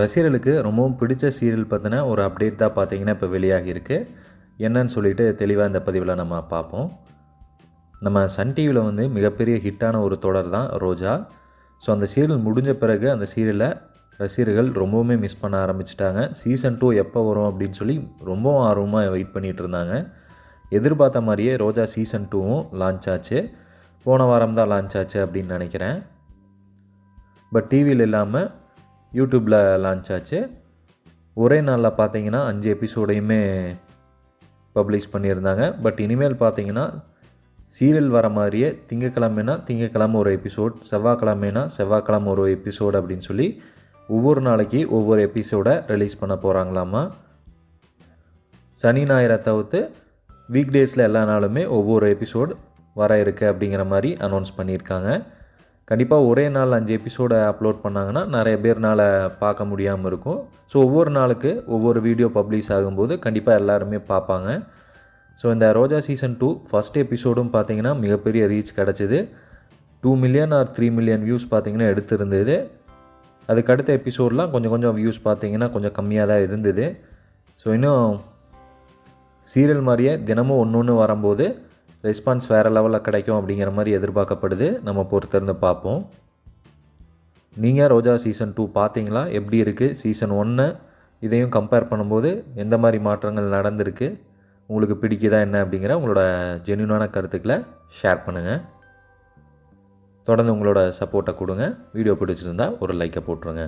ரசிகர்களுக்கு ரொம்பவும் பிடிச்ச சீரியல் பற்றின ஒரு அப்டேட் தான் பார்த்தீங்கன்னா இப்போ வெளியாகியிருக்கு. என்னன்னு சொல்லிட்டு தெளிவாக இந்த பதிவில் நம்ம பார்ப்போம். நம்ம சன் டிவியில் வந்து மிகப்பெரிய ஹிட்டான ஒரு தொடர் தான் ரோஜா. ஸோ அந்த சீரியல் முடிஞ்ச பிறகு அந்த சீரியலை ரசிகர்கள் ரொம்பவுமே மிஸ் பண்ண ஆரம்பிச்சிட்டாங்க. சீசன் 2 எப்போ வரும் அப்படின்னு சொல்லி ரொம்பவும் ஆர்வமாக வெயிட் பண்ணிகிட்டு இருந்தாங்க. எதிர்பார்த்த மாதிரியே ரோஜா சீசன் 2வும் லான்ச் ஆச்சு. போன வாரம் தான் லான்ச் ஆச்சு அப்படின்னு நினைக்கிறேன். பட் டிவியில் இல்லாமல் யூடியூப்பில் லான்ச் ஆச்சு. ஒரே நாளில் பார்த்தீங்கன்னா 5 எபிசோடையுமே பப்ளிஷ் பண்ணியிருந்தாங்க. பட் இனிமேல் பார்த்தீங்கன்னா சீரியல் வர மாதிரியே திங்கக்கிழமைனா திங்கக்கிழமை ஒரு எபிசோட், செவ்வாய்க்கிழமைனா செவ்வாய்க்கிழமை ஒரு எபிசோடு அப்படின்னு சொல்லி ஒவ்வொரு நாளைக்கு ஒவ்வொரு எபிசோடை ரிலீஸ் பண்ண போகிறாங்களாமா. சனி ஞாயிறை தவிர்த்து வீக் டேஸில் எல்லா நாளுமே ஒவ்வொரு எபிசோடு வர இருக்குது அப்படிங்கிற மாதிரி அனௌன்ஸ் பண்ணியிருக்காங்க. கண்டிப்பாக ஒரே நாள் 5 எபிசோடை அப்லோட் பண்ணாங்கன்னா நிறைய பேர்னால் பார்க்க முடியாமல் இருக்கும். ஸோ ஒவ்வொரு நாளுக்கு ஒவ்வொரு வீடியோ பப்ளிஷ் ஆகும்போது கண்டிப்பாக எல்லாருமே பார்ப்பாங்க. ஸோ இந்த ரோஜா சீசன் 2 ஃபஸ்ட் எபிசோடும் பார்த்திங்கன்னா மிகப்பெரிய ரீச் கிடச்சிது. 2 மில்லியன் ஆர் 3 மில்லியன் வியூஸ் பார்த்திங்கன்னா எடுத்திருந்தது. அதுக்கடுத்த எபிசோடெலாம் கொஞ்சம் வியூஸ் பார்த்திங்கன்னா கொஞ்சம் கம்மியாக தான் இருந்தது. ஸோ இன்னும் சீரியல் மாதிரியே தினமும் ஒன்று வரும்போது ரெஸ்பான்ஸ் வேறு லெவலில் கிடைக்கும் அப்படிங்கிற மாதிரி எதிர்பார்க்கப்படுது. நம்ம பொறுத்திருந்து பார்ப்போம். நீங்கள் ரோஜா சீசன் 2 பார்த்தீங்களா? எப்படி இருக்குது? சீசன் 1 இதையும் கம்பேர் பண்ணும்போது எந்த மாதிரி மாற்றங்கள் நடந்திருக்கு, உங்களுக்கு பிடிக்குதா என்ன அப்படிங்கிற உங்களோட ஜென்யூனான கருத்துக்களை ஷேர் பண்ணுங்கள். தொடர்ந்து உங்களோட சப்போர்ட்டை கொடுங்க. வீடியோ பிடிச்சிருந்தா ஒரு லைக்கை போட்டுருங்க.